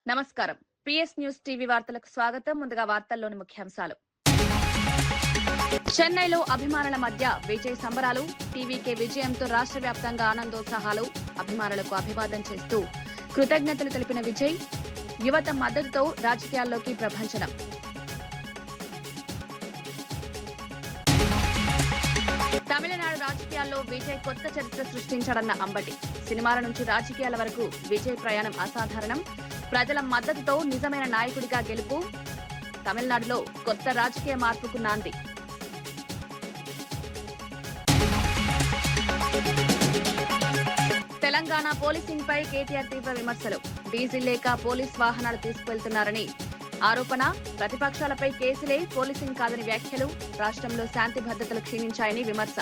నమస్కారం. PS news TV వార్తలకు స్వాగతం. ముందుగా వార్తల్లోని ముఖ్యాంశాలు. చెన్నైలో అభిమానుల మధ్య విజయ్ సంబరాలు. టీవీకే విజయంతో రాష్ట్ర వ్యాప్తంగా ఆనందోత్సాహాలు. అభిమానులకు అభివాదం చేస్తూ కృతజ్ఞతలు తెలిపిన విజయ్. యువత మద్దతుతో రాజకీయాల్లోకి ప్రభంజనం. తమిళనాడు రాజకీయాల్లో విజయ్ కొత్త చరిత్ర సృష్టించాడన్న అంబటి. సినిమాల నుంచి రాజకీయాల వరకు విజయ్ ప్రయాణం అసాధారణం. ప్రజల మద్దతుతో నిజమైన నాయకుడిగా గెలుపు. తమిళనాడులో కొత్త రాజకీయ మార్పుకు నాంది. తెలంగాణ పోలీసింగ్ పై కేటీఆర్ తీవ్ర విమర్శలు. డీజిల్ లేక పోలీస్ వాహనాలు తీసుకువెళ్తున్నారని ఆరోపణ. ప్రతిపక్షాలపై కేసులే పోలీసింగ్ కాదని వ్యాఖ్యలు. రాష్ట్రంలో శాంతి భద్రతలు క్షీణించాయని విమర్శ.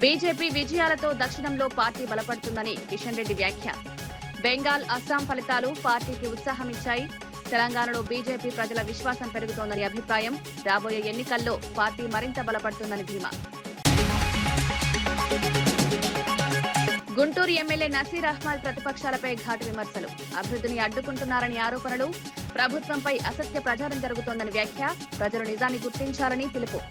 బీజేపీ విజయాలతో దక్షిణంలో పార్టీ బలపడుతుందని కిషన్ రెడ్డి వ్యాఖ్య. బెంగాల్, అస్సాం ఫలితాలు పార్టీకి ఉత్సాహమిచ్చాయి. తెలంగాణలో బీజేపీ ప్రజల విశ్వాసం పెరుగుతోందని అభిప్రాయం. రాబోయే ఎన్నికల్లో పార్టీ మరింత బలపడుతుందని ధీమా. గుంటూరు ఎమ్మెల్యే నసీర్ అహ్మద్ ప్రతిపక్షాలపై ఘాటు విమర్శలు. అభివృద్ధిని అడ్డుకుంటున్నారని ఆరోపణలు. ప్రభుత్వంపై అసత్య ప్రచారం జరుగుతోందని వ్యాఖ్య. ప్రజలు నిజాన్ని గుర్తించాలని పిలుపు.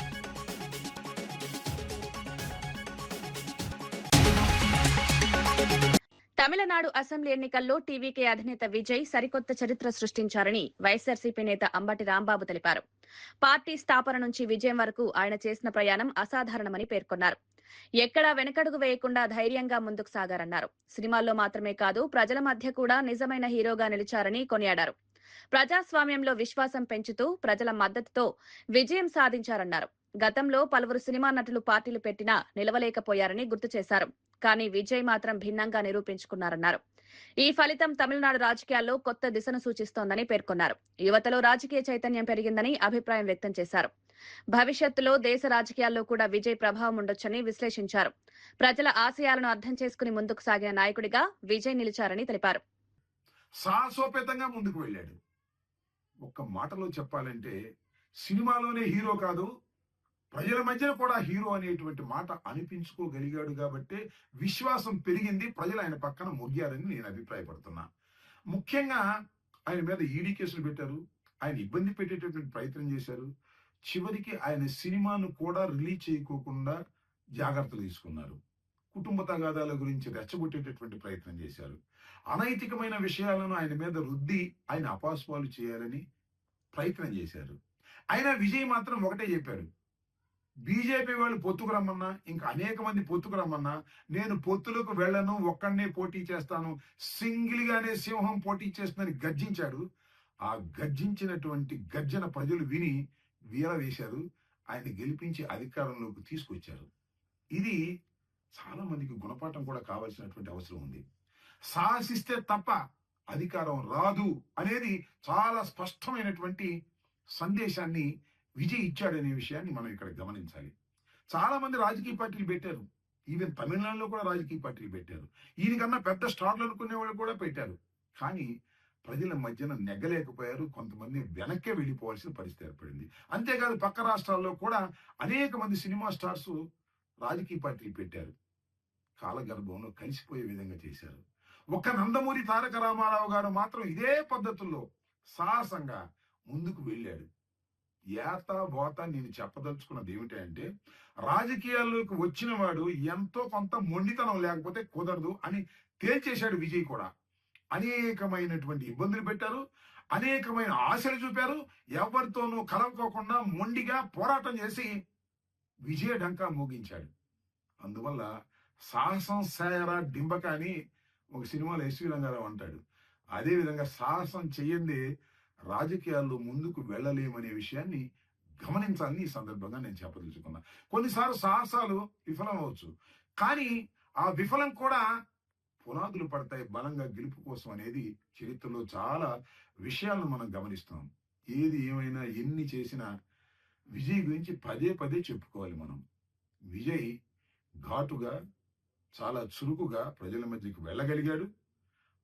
తమిళనాడు అసెంబ్లీ ఎన్నికల్లో టీవీకే అధినేత విజయ్ సరికొత్త చరిత్ర సృష్టించారని వైఎస్సార్సీపీ నేత అంబటి రాంబాబు తెలిపారు. పార్టీ స్థాపన నుంచి విజయం వరకు ఆయన చేసిన ప్రయాణం అసాధారణమని పేర్కొన్నారు. ఎక్కడా వెనకడుగు వేయకుండా ధైర్యంగా ముందుకు సాగారన్నారు. సినిమాల్లో మాత్రమే కాదు, ప్రజల మధ్య కూడా నిజమైన హీరోగా నిలిచారని కొనియాడారు. ప్రజాస్వామ్యంలో విశ్వాసం పెంచుతూ ప్రజల మద్దతుతో విజయం సాధించారన్నారు. గతంలో పలువురు సినిమా నటులు పార్టీలు పెట్టినా నిలవలేకపోయారని గుర్తు చేశారు. కానీ విజయ్ మాత్రం భిన్నంగా నిరూపించుకున్నారన్నారు. ఈ ఫలితం తమిళనాడు రాజకీయాల్లో కొత్త దిశను సూచిస్తోందని పేర్కొన్నారు. యువతలో రాజకీయ చైతన్యం పెరిగిందని అభిప్రాయం వ్యక్తం చేశారు. భవిష్యత్తులో దేశ రాజకీయాల్లో కూడా విజయ్ ప్రభావం ఉండొచ్చని విశ్లేషించారు. ప్రజల ఆశయాలను అర్థం చేసుకుని ముందుకు సాగిన నాయకుడిగా విజయ్ నిలిచారని తెలిపారు. సాహసోపేతంగా ముందుకు వెళ్ళాడు. ఒక్క మాటలో చెప్పాలంటే సినిమాలోనే హీరో కాదు, ప్రజల మధ్యన కూడా హీరో అనేటువంటి మాట అనిపించుకోగలిగాడు కాబట్టి విశ్వాసం పెరిగింది. ప్రజలు ఆయన పక్కన మొగ్గారని నేను అభిప్రాయపడుతున్నా. ముఖ్యంగా ఆయన మీద ఈడీ కేసులు పెట్టారు, ఆయన ఇబ్బంది పెట్టేటటువంటి ప్రయత్నం చేశారు. చివరికి ఆయన సినిమాను కూడా రిలీజ్ చేయకోకుండా జాగ్రత్తలు తీసుకున్నారు. కుటుంబ తగాదాల గురించి రెచ్చగొట్టేటటువంటి ప్రయత్నం చేశారు. అనైతికమైన విషయాలను ఆయన మీద రుద్ది ఆయన అపాస్పాలు చేయాలని ప్రయత్నం చేశారు. అయినా విజయ్ మాత్రం ఒకటే చెప్పారు, బీజేపీ వాళ్ళు పొత్తుకు రమ్మన్నా, ఇంకా అనేక మంది పొత్తుకు రమ్మన్నా నేను పొత్తులకు వెళ్లను, ఒక్కడనే పోటీ చేస్తాను, సింగిల్ గానే సింహం పోటీ చేస్తుందని గర్జించాడు. ఆ గర్జించినటువంటి గర్జన ప్రజలు విని వీర వేశారు. ఆయన గెలిపించి అధికారంలోకి తీసుకొచ్చారు. ఇది చాలా మందికి గుణపాఠం కూడా కావాల్సినటువంటి అవసరం ఉంది. సాహసిస్తే తప్ప అధికారం రాదు అనేది చాలా స్పష్టమైనటువంటి సందేశాన్ని విజయ్ ఇచ్చాడనే విషయాన్ని మనం ఇక్కడ గమనించాలి. చాలా మంది రాజకీయ పార్టీలు పెట్టారు. ఈవెన్ తమిళనాడులో కూడా రాజకీయ పార్టీలు పెట్టారు. ఈయనకన్నా పెద్ద స్టార్లు అనుకునే వాళ్ళు కూడా పెట్టారు. కానీ ప్రజల మధ్యన నెగ్గలేకపోయారు. కొంతమంది వెనక్కే వెళ్ళిపోవాల్సిన పరిస్థితి ఏర్పడింది. అంతేకాదు పక్క రాష్ట్రాల్లో కూడా అనేక మంది సినిమా స్టార్స్ రాజకీయ పార్టీలు పెట్టారు. కాలగర్భంలో కలిసిపోయే విధంగా చేశారు. ఒక్క నందమూరి తారక రామారావు గారు మాత్రం ఇదే పద్ధతుల్లో సాహసంగా ముందుకు వెళ్ళాడు. ఏత బోత నేను చెప్పదలుచుకున్నది ఏమిటంటే, రాజకీయాల్లోకి వచ్చిన వాడు ఎంతో కొంత మొండితనం లేకపోతే కుదరదు అని తేల్చేశాడు విజయ్ కూడా. అనేకమైనటువంటి ఇబ్బందులు పెట్టారు, అనేకమైన ఆశలు చూపారు. ఎవరితోనూ కలవకోకుండా మొండిగా పోరాటం చేసి విజయ డంకా మోగించాడు. అందువల్ల సాహసం సాయరా డింబక అని ఒక సినిమాలో ఎస్వి రంగారావు అంటాడు. అదేవిధంగా సాహసం చెయ్యందే రాజకీయాల్లో ముందుకు వెళ్ళలేమనే విషయాన్ని గమనించాలని ఈ సందర్భంగా నేను చెప్పదలుచుకున్నా. కొన్నిసార్లు సాహసాలు విఫలం అవచ్చు, కానీ ఆ విఫలం కూడా పునాదులు పడతాయి బలంగా గెలుపు కోసం అనేది చరిత్రలో చాలా విషయాలను మనం గమనిస్తాం. ఏది ఏమైనా ఎన్ని చేసినా విజయ్ గురించి పదే పదే చెప్పుకోవాలి మనం. విజయ్ ఘాటుగా, చాలా చురుకుగా ప్రజల మధ్యకు వెళ్ళగలిగాడు.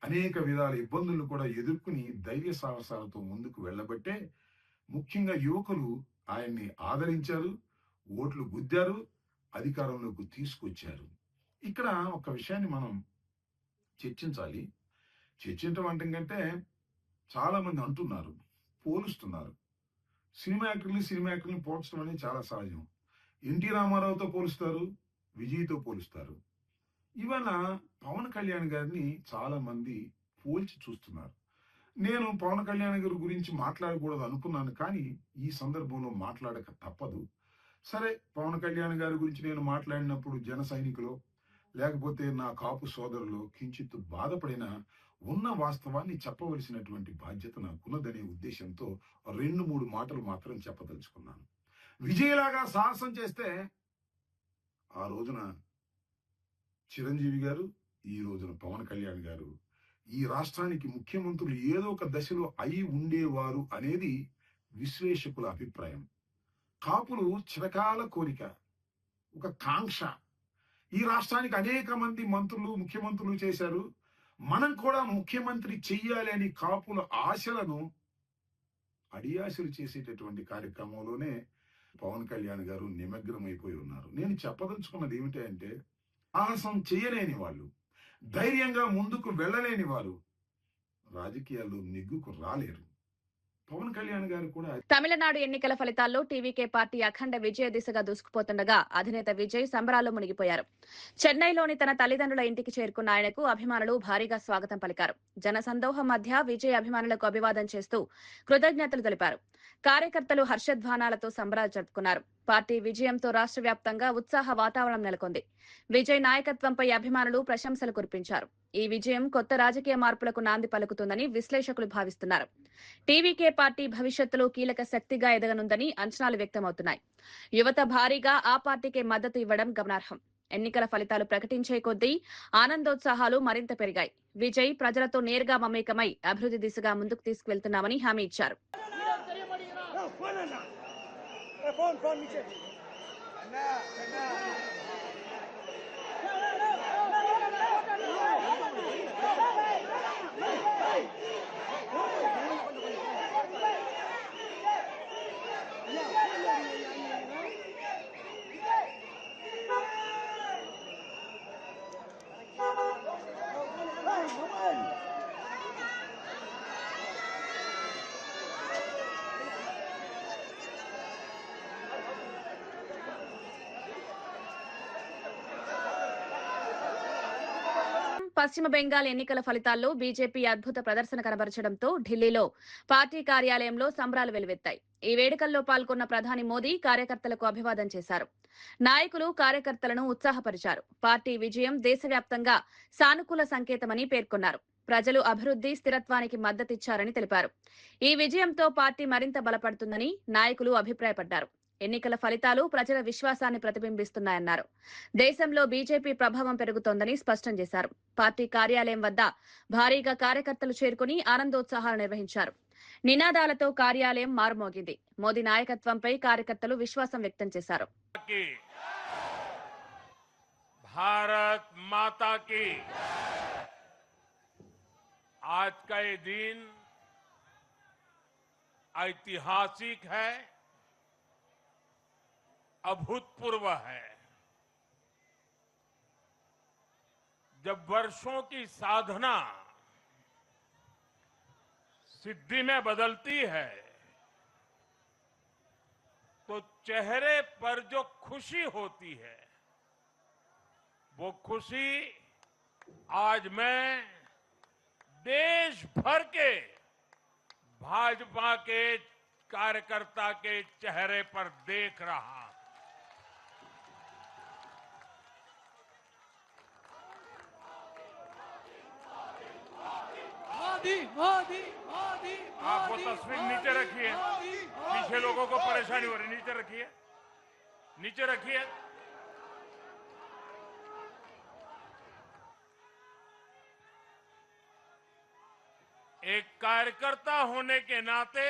అనేక విధాల ఇబ్బందులను కూడా ఎదుర్కొని ధైర్య సాహసాలతో ముందుకు వెళ్ళబట్టే ముఖ్యంగా యువకులు ఆయన్ని ఆదరించారు, ఓట్లు గుద్దారు, అధికారంలోకి తీసుకొచ్చారు. ఇక్కడ ఒక విషయాన్ని మనం చర్చించాలి. చర్చించడం అంటం కంటే చాలా మంది అంటున్నారు, పోలుస్తున్నారు. సినిమా యాక్టర్‌ని పోల్చడం అనేది చాలా సహజం. 'ఎన్టీ రామారావుతో' పోలుస్తారు, 'విజయ్‌తో' పోలుస్తారు. ఇవాళ 'పవన్ కళ్యాణ్' గారిని చాలా మంది పోల్చి చూస్తున్నారు. నేను 'పవన్ కళ్యాణ్' గారి గురించి మాట్లాడకూడదు అనుకున్నాను. కానీ ఈ సందర్భంలో మాట్లాడక తప్పదు. సరే, 'పవన్ కళ్యాణ్' గారి గురించి నేను మాట్లాడినప్పుడు జన సైనికులో, లేకపోతే నా కాపు సోదరులో కించిత్తు బాధపడినా ఉన్న వాస్తవాన్ని చెప్పవలసినటువంటి బాధ్యత నాకున్నదనే ఉద్దేశంతో 2, 3 మాటలు మాత్రం చెప్పదలుచుకున్నాను. విజయ్‌లాగా సాహసం చేస్తే ఆ రోజున చిరంజీవి గారు, ఈ రోజున పవన్ కళ్యాణ్ గారు ఈ రాష్ట్రానికి ముఖ్యమంత్రులు ఏదో ఒక దశలో అయి ఉండేవారు అనేది విశ్లేషకుల అభిప్రాయం. కాపులు చిరకాల కోరిక, ఒక కాంక్ష. ఈ రాష్ట్రానికి అనేక మంది మంత్రులు, ముఖ్యమంత్రులు చేశారు. మనం కూడా ముఖ్యమంత్రి చెయ్యాలి అని కాపుల ఆశలను అడియాసలు చేసేటటువంటి కార్యక్రమంలోనే పవన్ కళ్యాణ్ గారు నిమగ్నమైపోయి ఉన్నారు. నేను చెప్పదలుచుకున్నది ఏమిటి అంటే, సాహసం చేయలేని వాళ్ళు, ధైర్యంగా ముందుకు వెళ్ళలేని వారు రాజకీయాల్లో నెగ్గుకు రాలేరు. పవన్ కళ్యాణ్ గారు కూడా తమిళనాడు ఎన్నికల ఫలితాల్లో టీవీకే పార్టీ అఖండ విజయ దిశగా దూసుకుపోతుండగా అధినేత విజయ్ సంబరాల్లో మునిగిపోయారు. చెన్నైలోని తన తల్లిదండ్రుల ఇంటికి చేరుకున్న ఆయనకు అభిమానులు భారీగా స్వాగతం పలికారు. జనసందోహం మధ్య విజయ్ అభిమానులకు అభివాదం చేస్తూ కృతజ్ఞతలు తెలిపారు. కార్యకర్తలు హర్షధ్వానాలతో సంబరాలు జరుపుకున్నారు. పార్టీ విజయంతో రాష్ట్ర వ్యాప్తంగా ఉత్సాహ వాతావరణం నెలకొంది. విజయ్ నాయకత్వంపై అభిమానులు ప్రశంసలు కురిపించారు. ఈ విజయం కొత్త రాజకీయ మార్పులకు నాంది పలుకుతుందని విశ్లేషకులు భావిస్తున్నారు. టీవీకే పార్టీ భవిష్యత్తులో కీలక శక్తిగా ఎదగనుందని అంచనాలు వ్యక్తమవుతున్నాయి. యువత భారీగా ఆ పార్టీకే మద్దతు ఇవ్వడం గమనార్హం. ఎన్నికల ఫలితాలు ప్రకటించే కొద్దీ ఆనందోత్సాహాలు మరింత పెరిగాయి. విజయ్ ప్రజలతో నేరుగా మమేకమై అభివృద్ధి దిశగా ముందుకు తీసుకువెళ్తున్నామని హామీ ఇచ్చారు. పశ్చిమ బెంగాల్ ఎన్నికల ఫలితాల్లో బీజేపీ అద్భుత ప్రదర్శన కనబరచడంతో ఢిల్లీలో పార్టీ కార్యాలయంలో సంబరాలు వెల్లువెత్తాయి. ఈ వేడుకల్లో పాల్గొన్న ప్రధాని మోదీ కార్యకర్తలకు అభివాదం చేశారు. నాయకులు కార్యకర్తలను ఉత్సాహపరిచారు. పార్టీ విజయం దేశవ్యాప్తంగా సానుకూల సంకేతమని పేర్కొన్నారు. ప్రజలు అభివృద్ధి, స్థిరత్వానికి మద్దతిచ్చారని తెలిపారు. ఈ విజయంతో పార్టీ మరింత బలపడుతుందని నాయకులు అభిప్రాయపడ్డారు. ఎన్నికల ఫలితాలు ప్రజల విశ్వాసాన్ని ప్రతిబింబిస్తున్నాయన్నారు. దేశంలో బీజేపీ ప్రభావం పెరుగుతోందని స్పష్టం చేశారు. పార్టీ కార్యాలయం వద్ద భారీగా కార్యకర్తలు చేరుకుని ఆనందోత్సాహాలు నిర్వహించారు. నినాదాలతో కార్యాలయం మారుమోగింది. మోదీ నాయకత్వంపై కార్యకర్తలు విశ్వాసం వ్యక్తం చేశారు. भारत माता की आज का ये दिन ऐतिहासिक है, अभूतपूर्व है। जब वर्षों की साधना सिद्धि में बदलती है तो चेहरे पर जो खुशी होती है वो खुशी आज मैं देश भर के भाजपा के कार्यकर्ता के चेहरे पर देख रहा। मोदी मोदी मोदी आप वो तस्वीर नीचे रखिए, पीछे लोगों को परेशानी हो रही, नीचे रखिए, नीचे रखिए। एक कार्यकर्ता होने के नाते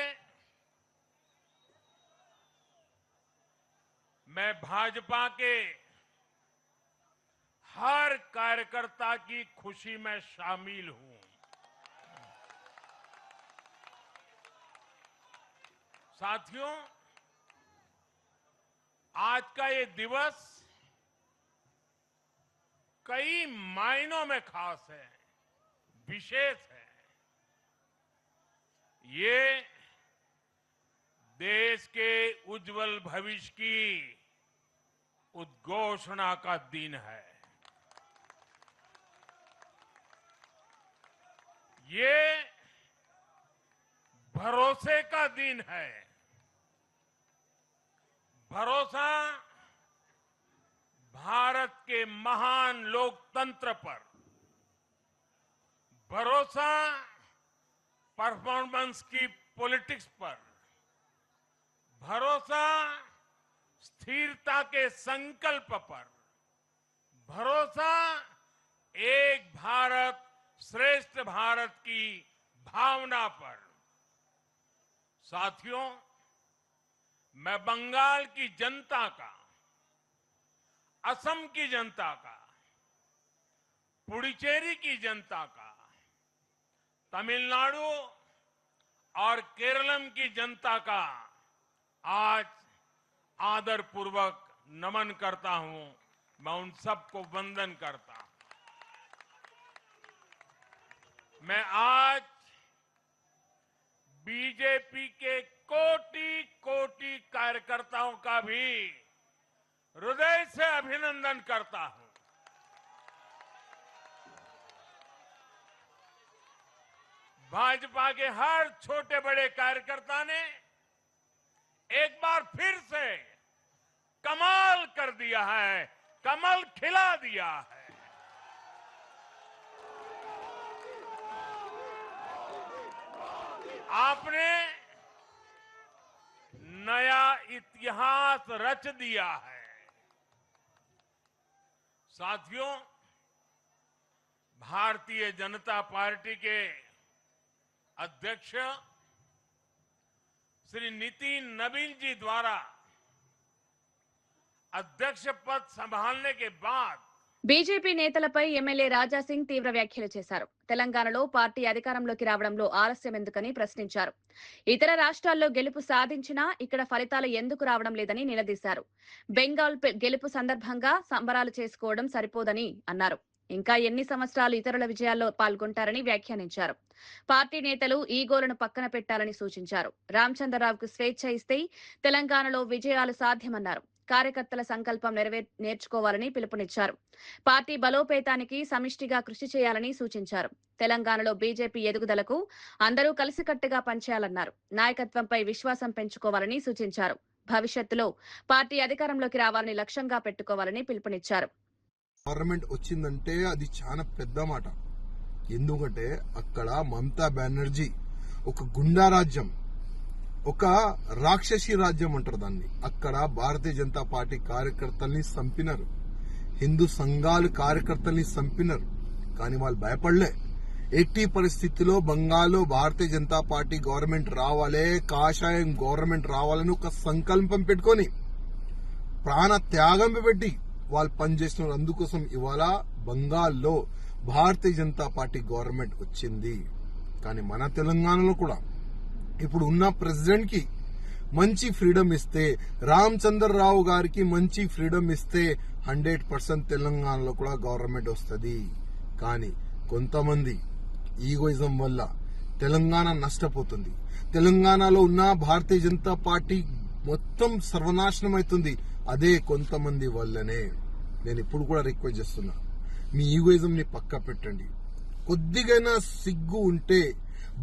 मैं भाजपा के हर कार्यकर्ता की खुशी में शामिल हूं। साथियों, आज का ये दिवस कई मायनों में खास है। विशेष है। ये देश के उज्जवल भविष्य की उद्घोषणा का दिन है। ये भरोसे का दिन है। भरोसा भारत के महान लोकतंत्र पर, भरोसा परफॉर्मेंस की पॉलिटिक्स पर, भरोसा स्थिरता के संकल्प पर, भरोसा एक भारत श्रेष्ठ भारत की भावना पर। साथियों, मैं बंगाल की जनता का, असम की जनता का, पुडुचेरी की जनता का, तमिलनाडु और केरलम की जनता का आज आदरपूर्वक नमन करता हूं। मैं उन सबको वंदन करता हूं। मैं आज बीजेपी के कोटि कोटि कार्यकर्ताओं का भी हृदय से अभिनंदन करता हूं। भाजपा के हर छोटे बड़े कार्यकर्ता ने एक बार फिर से कमाल कर दिया है, कमल खिला दिया है। आपने नया इतिहास रच दिया है। साथियों, भारतीय जनता पार्टी के अध्यक्ष श्री नितिन नवीन जी द्वारा अध्यक्ष पद संभालने के बाद బీజేపీ నేతలపై ఎమ్మెల్యే రాజాసింగ్ తీవ్ర వ్యాఖ్యలు చేశారు. తెలంగాణలో పార్టీ అధికారంలోకి రావడంలో ఆలస్యం ఎందుకని ప్రశ్నించారు. ఇతర రాష్ట్రాల్లో గెలుపు సాధించినా ఇక్కడ ఫలితాలు ఎందుకు రావడం లేదని నిలదీశారు. బెంగాల్ గెలుపు సందర్భంగా సంబరాలు చేసుకోవడం సరిపోదని అన్నారు. ఇంకా ఎన్ని సంవత్సరాలు ఇతరుల విజయాల్లో పాల్గొంటారని వ్యాఖ్యానించారు. పార్టీ నేతలు ఈగోలను పక్కన పెట్టాలని సూచించారు. రామచంద్రరావుకు స్వేచ్ఛ ఇస్తే తెలంగాణలో విజయాలు సాధ్యమన్నారు. కార్యకర్తల సంకల్పం నేర్చుకోవాలని పిలుపునిచ్చారు. పార్టీ బలోపేతానికి సమిష్టిగా కృషి చేయాలని సూచించారు. తెలంగాణలో బీజేపీ ఎదుగుదలకు అందరూ కలిసికట్టుగా పనిచేయాలన్నారు. నాయకత్వంపై విశ్వాసం పెంచుకోవాలని సూచించారు. భవిష్యత్తులో పార్టీ అధికారంలోకి రావాలని లక్ష్యంగా పెట్టుకోవాలని పిలుపునిచ్చారు. గవర్నమెంట్ వచ్చిందంటే అది చాలా పెద్ద మాట. ఎందుకంటే అక్కడ మమతా బెనర్జీ ఒక గుండా రాజ్యం, ఒక రాక్షసి రాజ్యం అంటారు దాన్ని. అక్కడ భారతీయ జనతా పార్టీ కార్యకర్తల్ని చంపినారు, హిందూ సంఘాలు కార్యకర్తల్ని చంపినారు. కానీ వాళ్ళు భయపడలే. ఎట్టి పరిస్థితిలో బంగాల్లో భారతీయ జనతా పార్టీ గవర్నమెంట్ రావాలే, కాషాయం గవర్నమెంట్ రావాలని ఒక సంకల్పం పెట్టుకొని ప్రాణ త్యాగం పెట్టి వాళ్ళు పనిచేస్తున్నారు. అందుకోసం ఇవాళ బంగాల్లో భారతీయ జనతా పార్టీ గవర్నమెంట్ వచ్చింది. కానీ మన తెలంగాణలో కూడా ఇప్పుడు ఉన్న ప్రెసిడెంట్ కి మంచి ఫ్రీడమ్ ఇస్తే, రామచంద్రరావు గారికి మంచి ఫ్రీడమ్ ఇస్తే 100% తెలంగాణలో కూడా గవర్నమెంట్ వస్తుంది. కానీ కొంతమంది ఈగోయిజం వల్ల తెలంగాణ నష్టపోతుంది. తెలంగాణలో ఉన్న భారతీయ జనతా పార్టీ మొత్తం సర్వనాశనం అవుతుంది. అదే కొంతమంది వల్లనే. నేను ఇప్పుడు కూడా రిక్వెస్ట్ చేస్తున్నా, మీ ఈగోయిజం ని పక్క పెట్టండి. కొద్దిగైనా సిగ్గు ఉంటే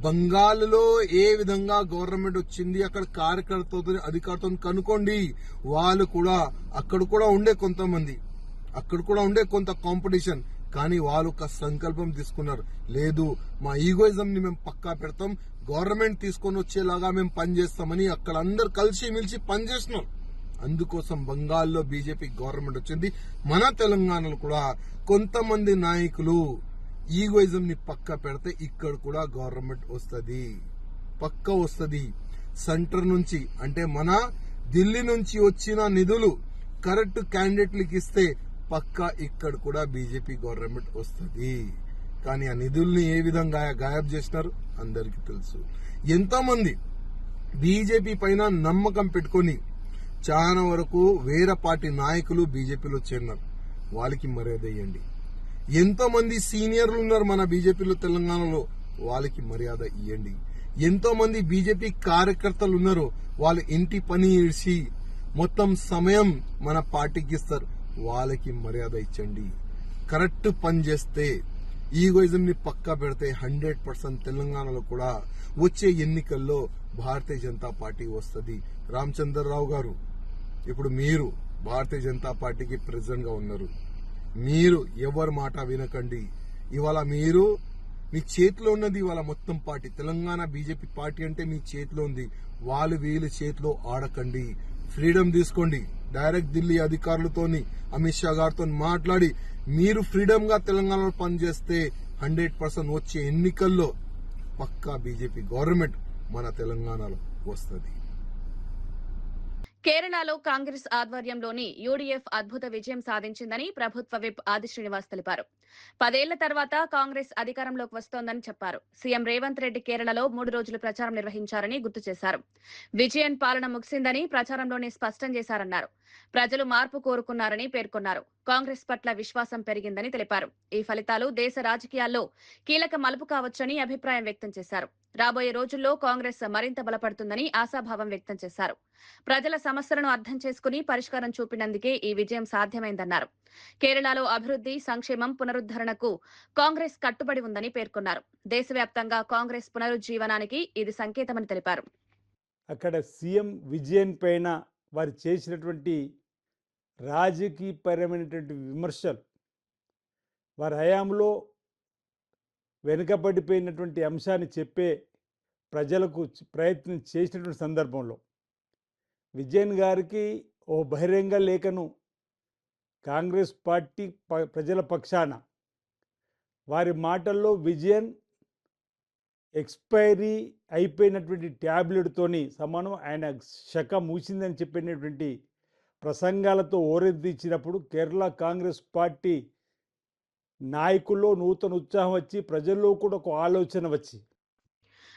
బంగాల్లో ఏ విధంగా గవర్నమెంట్ వచ్చింది, అక్కడ కార్యకర్తలతో అధికారులతో కనుక్కోండి. వాళ్ళు కూడా అక్కడ కూడా ఉండే కొంతమంది, అక్కడ కూడా ఉండే కొంత కాంపిటీషన్. కానీ వాళ్ళు ఒక సంకల్పం తీసుకున్నారు, లేదు మా ఈగోయిజం ని మేము పక్కా పెడతాం, గవర్నమెంట్ తీసుకొని వచ్చేలాగా మేము పనిచేస్తామని అక్కడ అందరు కలిసి మిలిసి పనిచేస్తున్నారు. అందుకోసం బంగాల్లో బీజేపీ గవర్నమెంట్ వచ్చింది. మన తెలంగాణలో కూడా కొంతమంది నాయకులు ఈగోయిజం ని పక్క పెడితే ఇక్కడ కూడా గవర్నమెంట్ వస్తుంది, పక్క వస్తుంది. సెంటర్ నుంచి అంటే మన ఢిల్లీ నుంచి వచ్చిన నిధులు కరెక్ట్ క్యాండిడేట్లకు ఇస్తే పక్క ఇక్కడ కూడా బీజేపీ గవర్నమెంట్ వస్తుంది. కానీ ఆ నిధుల్ని ఏ విధంగా గాయబ్ చేసినారు అందరికీ తెలుసు. ఎంతోమంది బీజేపీ పైన నమ్మకం పెట్టుకుని చాలా వరకు వేరే పార్టీ నాయకులు బీజేపీలో చేరినారు. వాళ్ళకి మర్యాద ఇవ్వండి. ఎంతో మంది సీనియర్లు ఉన్నారు మన బీజేపీలో తెలంగాణలో, వాళ్ళకి మర్యాద ఇవ్వండి. ఎంతో మంది బీజేపీ కార్యకర్తలు ఉన్నారు, వాళ్ళ ఇంటి పని ఇడిచి మొత్తం సమయం మన పార్టీకి ఇస్తారు, వాళ్ళకి మర్యాద ఇచ్చండి. కరెక్ట్ పని చేస్తే, ఈగోయిజం ని పక్కా పెడితే 100% తెలంగాణలో కూడా వచ్చే ఎన్నికల్లో భారతీయ జనతా పార్టీ వస్తుంది. రామచంద్రరావు గారు, ఇప్పుడు మీరు భారతీయ జనతా పార్టీకి ప్రెసిడెంట్ గా ఉన్నారు. మీరు ఎవరి మాట వినకండి. ఇవాళ మీరు మీ చేతిలో ఉన్నది, ఇవాళ మొత్తం పార్టీ తెలంగాణ బీజేపీ పార్టీ అంటే మీ చేతిలో ఉంది. వాళ్ళు వీళ్ళు చేతిలో ఆడకండి, ఫ్రీడమ్ తీసుకోండి. డైరెక్ట్ ఢిల్లీ అధికారులతోని అమిత్ షా గారితో మాట్లాడి మీరు ఫ్రీడమ్ గా తెలంగాణలో పనిచేస్తే 100% వచ్చే ఎన్నికల్లో పక్కా బీజేపీ గవర్నమెంట్ మన తెలంగాణలో వస్తుంది. కేరళలో కాంగ్రెస్ ఆధ్వర్యంలోని యూడీఎఫ్ అద్భుత విజయం సాధించిందని ప్రభుత్వ విప్ ఆది శ్రీనివాస్ తెలిపారు. 10 ఏళ్ల తర్వాత కాంగ్రెస్ అధికారంలోకి వస్తోందని చెప్పారు. సీఎం రేవంత్ రెడ్డి కేరళలో 3 రోజులు ప్రచారం నిర్వహించారని గుర్తు చేశారు. విజయన్ పాలన ముగిసిందని ప్రచారంలోనే స్పష్టం చేశారన్నారు. ప్రజలు మార్పు కోరుకున్నారని పేర్కొన్నారు. కాంగ్రెస్ పట్ల విశ్వాసం పెరిగిందని తెలిపారు. ఈ ఫలితాలు దేశ రాజకీయాల్లో కీలక మలుపు కావచ్చని అభిప్రాయం వ్యక్తం చేశారు. రాబోయే రోజుల్లో కాంగ్రెస్ మరింత బలపడుతుందని ఆశాభావం వ్యక్తం చేశారు. ప్రజల సమస్యలను అర్థం చేసుకుని పరిష్కారం చూపినందుకే ఈ విజయం సాధ్యమైందన్నారు. కేరళలో అభివృద్ధి, సంక్షేమం, పునరుద్ధరణకు కాంగ్రెస్ కట్టుబడి ఉందని పేర్కొన్నారు. దేశవ్యాప్తంగా కాంగ్రెస్ పునరుజ్జీవనానికి ఇది సంకేతమని తెలిపారు. అక్కడ సీఎం విజయన్ పైన వారు చేసినటువంటి రాజకీయపరమైనటువంటి విమర్శలు, వారి హయాంలో వెనుకబడిపోయినటువంటి అంశాన్ని చెప్పే ప్రజలకు ప్రయత్నం చేసినటువంటి సందర్భంలో విజయన్ గారికి ఓ బహిరంగ లేఖను కాంగ్రెస్ పార్టీ ప్రజల పక్షాన, వారి మాటల్లో విజయన్ ఎక్స్పైరీ అయిపోయినటువంటి ట్యాబ్లెట్తోని సమానం, ఆయన శక మూసిందని చెప్పినటువంటి ప్రసంగాలతో ఓరెత్తిచ్చినప్పుడు కేరళ కాంగ్రెస్ పార్టీ నాయకుల్లో నూతన ఉత్సాహం వచ్చి ప్రజల్లో కూడా ఒక ఆలోచన వచ్చి.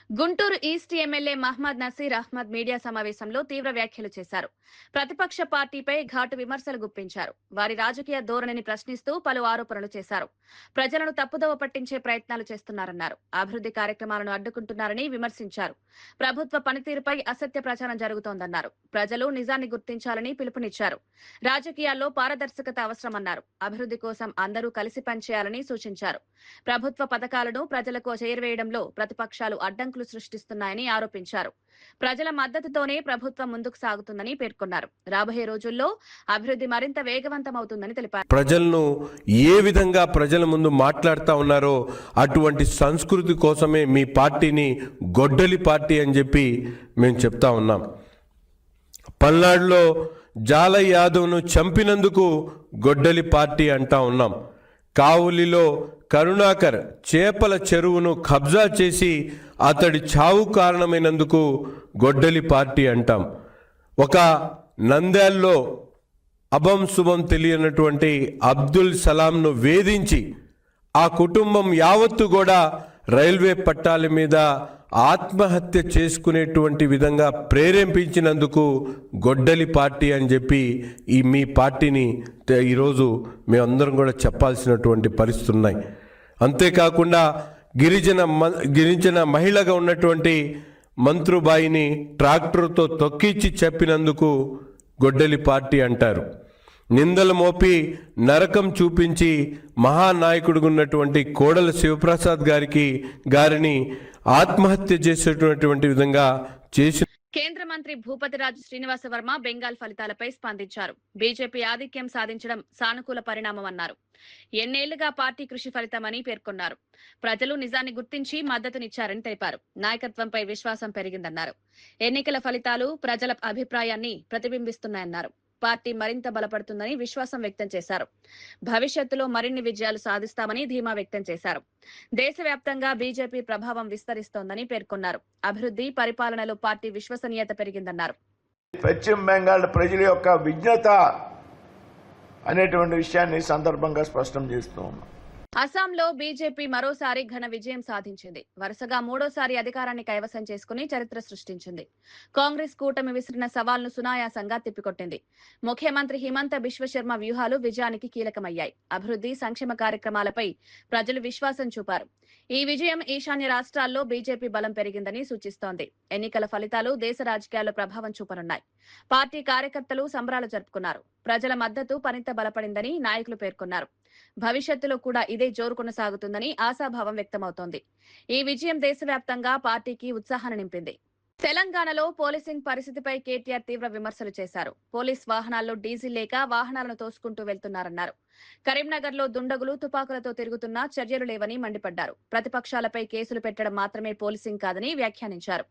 Guntur east MLA Mohammed Naseer Ahmed media సమావేశంలో తీవ్ర వ్యాఖ్యలు చేశారు. ప్రతిపక్ష పార్టీపై ఘాటు విమర్శలు గుప్పించారు. వారి రాజకీయ ధోరణిని ప్రశ్నిస్తూ పలు ఆరోపణలు చేశారు. ప్రజలను తప్పుదోవ పట్టించే ప్రయత్నాలు చేస్తున్నారన్నారు. అభివృద్ధి కార్యక్రమాలను అడ్డుకుంటున్నారని విమర్శించారు. ప్రభుత్వ పనితీరుపై అసత్య ప్రచారం జరుగుతోందన్నారు. ప్రజలు నిజాన్ని గుర్తించాలని పిలుపునిచ్చారు. రాజకీయాల్లో పారదర్శకత అవసరమన్నారు. అభివృద్ధి కోసం అందరూ కలిసి పనిచేయాలని సూచించారు. ప్రభుత్వ పథకాలను ప్రజలకు చేరవేయడంలో ప్రతిపక్షాలు అడ్డంకులు సృష్టిస్తున్నాయని ఆరోపించారు. ప్రజల మద్దతుతోనే ప్రభుత్వం ముందుకు సాగుతుందని పేర్కొన్నారు. రాబోయే రోజుల్లో అభివృద్ధి మరింత వేగవంతమవుతుందని తెలిపారు. ప్రజలను ఏ విధంగా ప్రజల ముందు మాట్లాడుతూ ఉన్నారో అటువంటి సంస్కృతి కోసమే మీ పార్టీని గొడ్డలి పార్టీ అని చెప్పి మేము చెప్తా ఉన్నాం. పల్నాడులో జాలయ్ యాదవ్ను చంపినందుకు గొడ్డలి పార్టీ అంటా ఉన్నాం. కావులిలో కరుణాకర్ చేపల చెరువును కబ్జా చేసి అతడి చావు కారణమైనందుకు గొడ్డలి పార్టీ అంటాం. ఒక నంద్యాల్లో అభం శుభం తెలియనటువంటి అబ్దుల్ సలాంను వేధించి ఆ కుటుంబం యావత్తు కూడా రైల్వే పట్టాల మీద ఆత్మహత్య చేసుకునేటువంటి విధంగా ప్రేరేపించినందుకు గొడ్డలి పార్టీ అని చెప్పి మీ పార్టీని ఈరోజు మేమందరం కూడా చెప్పాల్సినటువంటి పరిస్థితులు ఉన్నాయి. అంతేకాకుండా గిరిజన మహిళగా ఉన్నటువంటి మంత్రుబాయిని ట్రాక్టర్తో తొక్కిచ్చి చెప్పినందుకు గొడ్డలి పార్టీ అంటారు. నిందలు మోపి నరకం చూపించి మహానాయకుడిగా ఉన్నటువంటి కోడల శివప్రసాద్ గారిని ఆత్మహత్య చేసేటువంటి విధంగా చేసి. కేంద్ర మంత్రి భూపతిరాజు శ్రీనివాస వర్మ బెంగాల్ ఫలితాలపై స్పందించారు. బీజేపీ ఆధిక్యం సాధించడం సానుకూల పరిణామమన్నారు. ఎన్నేళ్లుగా పార్టీ కృషి ఫలితమని పేర్కొన్నారు. ప్రజలు నిజాన్ని గుర్తించి మద్దతునిచ్చారని తెలిపారు. నాయకత్వంపై విశ్వాసం పెరిగిందన్నారు. ఎన్నికల ఫలితాలు ప్రజల అభిప్రాయాన్ని ప్రతిబింబిస్తున్నాయన్నారు. పార్టీ మరింత బలపడుతుందని విశ్వాసం వ్యక్తం చేశారు. భవిష్యత్తులో మరిన్ని విజయాలు సాధిస్తామని ధీమా వ్యక్తం చేశారు. దేశవ్యాప్తంగా బీజేపీ ప్రభావం విస్తరిస్తోందని పేర్కొన్నారు. అభివృద్ధి, పరిపాలనలో పార్టీ విశ్వసనీయత పెరిగిందన్నారు. పశ్చిమ బెంగాల్ ప్రజల యొక్క విజ్ఞత అనేటువంటి విషయాన్ని సందర్భంగా స్పష్టం చేస్తూ ఉన్నాం. అస్సాంలో బీజేపీ మరోసారి ఘన విజయం సాధించింది. వరుసగా మూడోసారి అధికారాన్ని కైవసం చేసుకుని చరిత్ర సృష్టించింది. కాంగ్రెస్ కూటమి విసిరిన సవాల్ను సునాయాసంగా తిప్పికొట్టింది. ముఖ్యమంత్రి హిమంత బిశ్వశర్మ వ్యూహాలు విజయానికి కీలకమయ్యాయి. అభివృద్ధి, సంక్షేమ కార్యక్రమాలపై ప్రజలు విశ్వాసం చూపారు. ఈ విజయం ఈశాన్య రాష్ట్రాల్లో బీజేపీ బలం పెరిగిందని సూచిస్తోంది. ఎన్నికల ఫలితాలు దేశ రాజకీయాల్లో ప్రభావం చూపనున్నాయి. పార్టీ కార్యకర్తలు సంబరాలు జరుపుకున్నారు. ప్రజల మద్దతు మరింత బలపడిందని నాయకులు పేర్కొన్నారు. భవిష్యత్తులో కూడా ఇదే జోరు కొనసాగుతుందని ఆశాభావం వ్యక్తమవుతోంది. ఈ విజయం దేశవ్యాప్తంగా పార్టీకి ఉత్సాహాన్ని నింపింది. తెలంగాణలో పోలీసింగ్ పరిస్థితిపై కేటీఆర్ తీవ్ర విమర్శలు చేశారు. పోలీస్ వాహనాల్లో డీజిల్ లేక వాహనాలను తోసుకుంటూ వెళ్తున్నారన్నారు. కరీంనగర్లో దుండగులు తుపాకులతో తిరుగుతున్నా చర్యలు లేవని మండిపడ్డారు. ప్రతిపక్షాలపై కేసులు పెట్టడం మాత్రమే పోలీసింగ్ కాదని వ్యాఖ్యానించారు.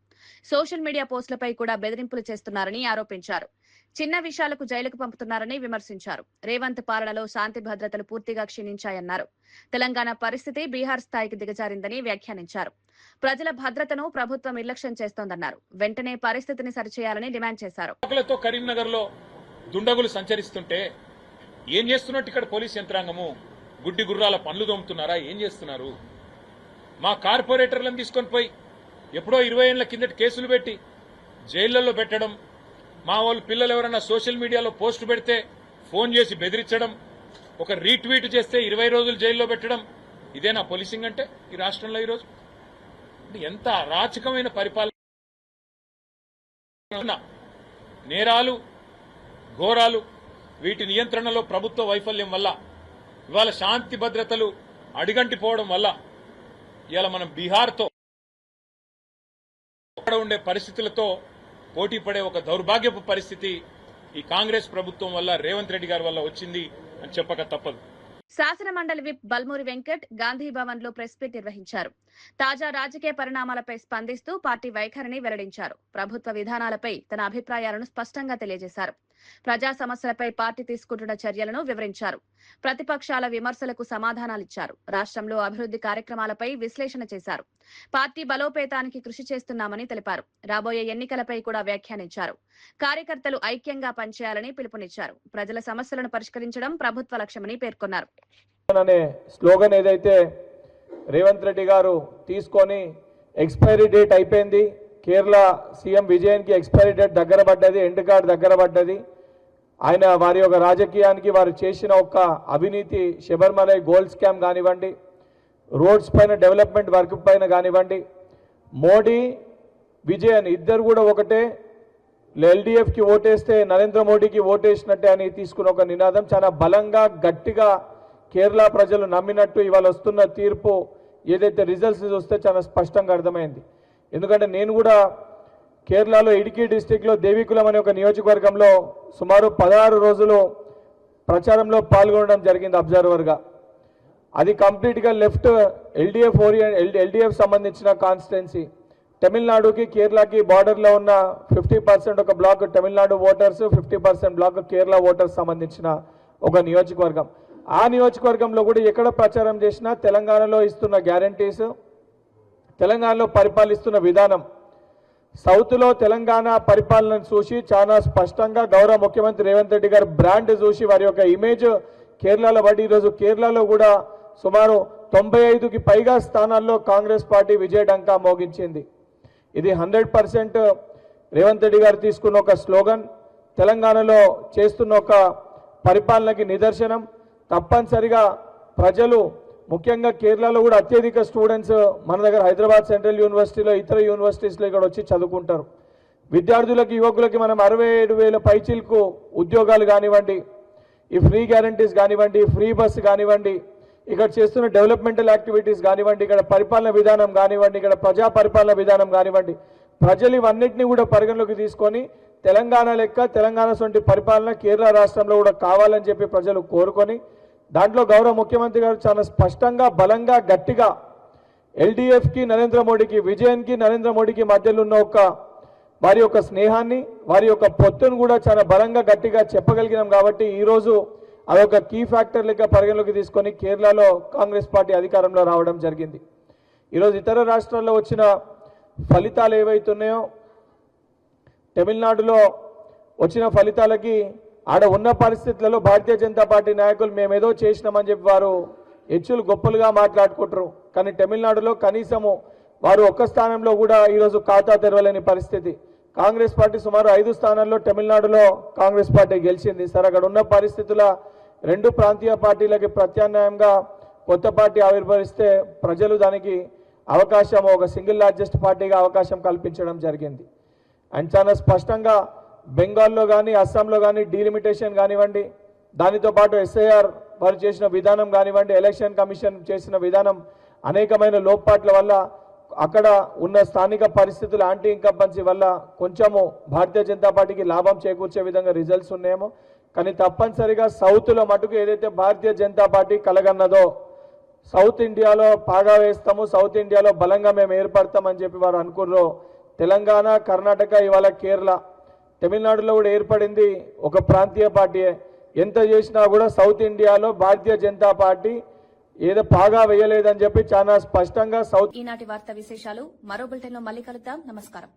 సోషల్ మీడియా పోస్టులపై కూడా బెదిరింపులు చేస్తున్నారని ఆరోపించారు. చిన్న విషయాలకు జైలుకు పంపుతున్నారని విమర్శించారు. రేవంత్ పాలనలో శాంతి భద్రతలు పూర్తిగా క్షీణించాయన్నారు. తెలంగాణ పరిస్థితి బీహార్ స్థాయికి దిగజారిందని వ్యాఖ్యానించారు. ప్రజల భద్రతను ప్రభుత్వం నిర్లక్ష్యం చేస్తోందన్నారు. వెంటనే పరిస్థితిని సరిచేయాలని డిమాండ్ చేశారు. కరీంనగర్ లో దుండగులు సంచరిస్తుంటే ఏం చేస్తున్నట్టు ఇక్కడ పోలీస్ యంత్రాంగము గుడ్డి గుర్రాల పనులు దొమ్ముతున్నారా? ఏం చేస్తున్నారు? మా కార్పొరేటర్లను తీసుకొని పోయి ఎప్పుడో 20 ఏళ్ల కిందటి కేసులు పెట్టి జైళ్లలో పెట్టడం, మా వాళ్ళు పిల్లలు ఎవరైనా సోషల్ మీడియాలో పోస్టు పెడితే ఫోన్ చేసి బెదిరించడం, ఒక రీట్వీట్ చేస్తే 20 రోజులు జైల్లో పెట్టడం, ఇదేనా పోలీసింగ్ అంటే ఈ రాష్ట్రంలో? ఈరోజు ఎంత అరాచకమైన పరిపాలన, నేరాలు, ఘోరాలు, వీటి నియంత్రణలో ప్రభుత్వ వైఫల్యం వల్ల ఇవాళ శాంతి భద్రతలు అడిగంటిపోవడం వల్ల ఇవాళ మనం బీహార్తో ఉండే పరిస్థితులతో పోటీ పడే ఒక దౌర్భాగ్యపు పరిస్థితి ఈ కాంగ్రెస్ ప్రభుత్వం వల్ల, రేవంత్ రెడ్డి గారి వల్ల వచ్చింది అని చెప్పక తప్పదు. శాసన మండలి విప్ బల్మూరి వెంకట్ గాంధీ భవన్ లో ప్రెస్ మీట్ నిర్వహించారు. తాజా రాజకీయ పరిణామాలపై స్పందిస్తూ పార్టీ వైఖరిని వెల్లడించారు. ప్రభుత్వ విధానాలపై తన అభిప్రాయాలను స్పష్టంగా తెలియజేశారు. ప్రజా సమస్యలపై పార్టీ తీసుకుంటున్న చర్యలను వివరించారు. ప్రతిపక్షాల విమర్శలకు సమాధానాలిచ్చారు. రాష్ట్రంలో అభివృద్ధి కార్యక్రమాలపై విశ్లేషణ చేశారు. పార్టీ బలోపేతానికి కృషి చేస్తున్నామని తెలిపారు. రాబోయే ఎన్నికలపై కూడా వ్యాఖ్యానించారు. కార్యకర్తలు ఐక్యంగా పనిచేయాలని పిలుపునిచ్చారు. ప్రజల సమస్యలను పరిష్కరించడం ప్రభుత్వ లక్ష్యమని పేర్కొన్నారు. స్లోగన్ ఏదైతే రేవంత్ రెడ్డి గారు తీసుకొని ఎక్స్పైరీ డేట్ అయిపోయింది, కేరళ సీఎం విజయన్ కి ఎక్స్పైరీ డేట్ దగ్గర పడ్డది, ఎండ్ కార్డ్ దగ్గర పడ్డది, ఆయన వారి యొక్క రాజకీయానికి వారు చేసిన ఒక అవినీతి, శబరిమల గోల్డ్ స్కామ్ కానివ్వండి, రోడ్స్ పైన డెవలప్మెంట్ వర్క్ పైన కానివ్వండి, మోడీ విజయన్ ఇద్దరు కూడా ఒకటే, ఎల్డీఎఫ్ కి ఓటేస్తే నరేంద్ర మోడీకి ఓటేసినట్టే అని తీసుకున్న ఒక నినాదం చాలా బలంగా గట్టిగా కేరళ ప్రజలు నమ్మినట్టు ఇవాళ వస్తున్న తీర్పు ఏదైతే రిజల్ట్స్ చూస్తే చాలా స్పష్టంగా అర్థమైంది. ఎందుకంటే నేను కూడా కేరళలో ఇడికి డిస్టిక్లో దేవికులం అనే ఒక నియోజకవర్గంలో సుమారు 16 రోజులు ప్రచారంలో పాల్గొనడం జరిగింది అబ్జర్వర్గా. అది కంప్లీట్గా లెఫ్ట్ ఎల్డీఎఫ్ సంబంధించిన కాన్స్టిట్యున్సీ. తమిళనాడుకి కేరళకి బార్డర్లో ఉన్న 50% ఒక block Tamil Nadu voters, 50% block Kerala voters సంబంధించిన ఒక నియోజకవర్గం. ఆ నియోజకవర్గంలో కూడా ఎక్కడ ప్రచారం చేసినా తెలంగాణలో ఇస్తున్న గ్యారంటీస్, తెలంగాణలో పరిపాలిస్తున్న విధానం, సౌత్లో తెలంగాణ పరిపాలనను చూసి చాలా స్పష్టంగా గౌరవ ముఖ్యమంత్రి రేవంత్ రెడ్డి గారు బ్రాండ్ చూసి వారి యొక్క ఇమేజ్ కేరళలో పడి ఈరోజు కేరళలో కూడా సుమారు 95కి పైగా స్థానాల్లో కాంగ్రెస్ పార్టీ విజయడంకా మోగించింది. ఇది 100% రేవంత్ రెడ్డి గారు తీసుకున్న ఒక స్లోగన్, తెలంగాణలో చేస్తున్న ఒక పరిపాలనకి నిదర్శనం. తప్పనిసరిగా ప్రజలు ముఖ్యంగా కేరళలో కూడా అత్యధిక స్టూడెంట్స్ మన దగ్గర హైదరాబాద్ సెంట్రల్ యూనివర్సిటీలో, ఇతర యూనివర్సిటీస్లో ఇక్కడ వచ్చి చదువుకుంటారు. విద్యార్థులకి, యువకులకి మనం 67,000 పైచీలకు ఉద్యోగాలు కానివ్వండి, ఈ ఫ్రీ గ్యారంటీస్ కానివ్వండి, ఫ్రీ బస్ కానివ్వండి, ఇక్కడ చేస్తున్న డెవలప్మెంటల్ యాక్టివిటీస్ కానివ్వండి, ఇక్కడ పరిపాలన విధానం కానివ్వండి, ఇక్కడ ప్రజా పరిపాలన విధానం కానివ్వండి, ప్రజలు ఇవన్నిటినీ కూడా పరిగణలోకి తీసుకొని తెలంగాణ లెక్క తెలంగాణ వంటి పరిపాలన కేరళ రాష్ట్రంలో కూడా కావాలని చెప్పి ప్రజలు కోరుకొని దాంట్లో గౌరవ ముఖ్యమంత్రి గారు చాలా స్పష్టంగా బలంగా గట్టిగా ఎల్డీఎఫ్కి నరేంద్ర మోడీకి, విజయన్కి నరేంద్ర మోడీకి మధ్యలో ఉన్న ఒక వారి యొక్క స్నేహాన్ని, వారి యొక్క పొత్తును కూడా చాలా బలంగా గట్టిగా చెప్పగలిగినాం. కాబట్టి ఈరోజు అదొక కీ ఫ్యాక్టర్ లెక్క పరిగణలోకి తీసుకొని కేరళలో కాంగ్రెస్ పార్టీ అధికారంలో రావడం జరిగింది. ఈరోజు ఇతర రాష్ట్రాల్లో వచ్చిన ఫలితాలు ఏవైతున్నాయో, తమిళనాడులో వచ్చిన ఫలితాలకి ఆడ ఉన్న పరిస్థితులలో భారతీయ జనతా పార్టీ నాయకులు మేమేదో చేసినామని చెప్పి వారు హెచ్చులు గొప్పలుగా మాట్లాడుకుంటారు. కానీ తమిళనాడులో కనీసము వారు ఒక్క స్థానంలో కూడా ఈరోజు ఖాతా తెరవలేని పరిస్థితి. కాంగ్రెస్ పార్టీ సుమారు 5 స్థానాల్లో తమిళనాడులో కాంగ్రెస్ పార్టీ గెలిచింది. సరే, అక్కడ ఉన్న పరిస్థితుల 2 ప్రాంతీయ పార్టీలకి ప్రత్యామ్నాయంగా కొత్త పార్టీ ఆవిర్భవిస్తే ప్రజలు దానికి అవకాశం, ఒక సింగిల్ లార్జెస్ట్ పార్టీగా అవకాశం కల్పించడం జరిగింది. అండ్ చాలా స్పష్టంగా బెంగాల్లో కానీ అస్సాంలో కానీ డీలిమిటేషన్ కానివ్వండి, దానితో పాటు ఎస్ఐఆర్ వారు చేసిన విధానం కానివ్వండి, ఎలక్షన్ కమిషన్ చేసిన విధానం అనేకమైన లోపాట్ల వల్ల అక్కడ ఉన్న స్థానిక పరిస్థితుల యాంటీ ఇన్కంబెన్సీ వల్ల కొంచెము భారతీయ జనతా పార్టీకి లాభం చేకూర్చే విధంగా రిజల్ట్స్ ఉన్నాయేమో. కానీ తప్పనిసరిగా సౌత్లో మటుకు ఏదైతే భారతీయ జనతా పార్టీ కలగన్నదో, సౌత్ ఇండియాలో పాగా వేస్తాము, సౌత్ ఇండియాలో బలంగా మేము ఏర్పడతామని చెప్పి వారు అనుకుర్రో, తెలంగాణ, కర్ణాటక, ఇవాళ కేరళ, తమిళనాడులో కూడా ఏర్పడింది ఒక ప్రాంతీయ పార్టీయే. ఎంత చేసినా కూడా సౌత్ ఇండియాలో భారతీయ జనతా పార్టీ ఏదో పాగా వేయలేదని చెప్పి చాలా స్పష్టంగా సౌత్. ఈనాటి వార్తా విశేషాలు మరో బులెటిన్లో మళ్ళీ కలుద్దాం. నమస్కారం.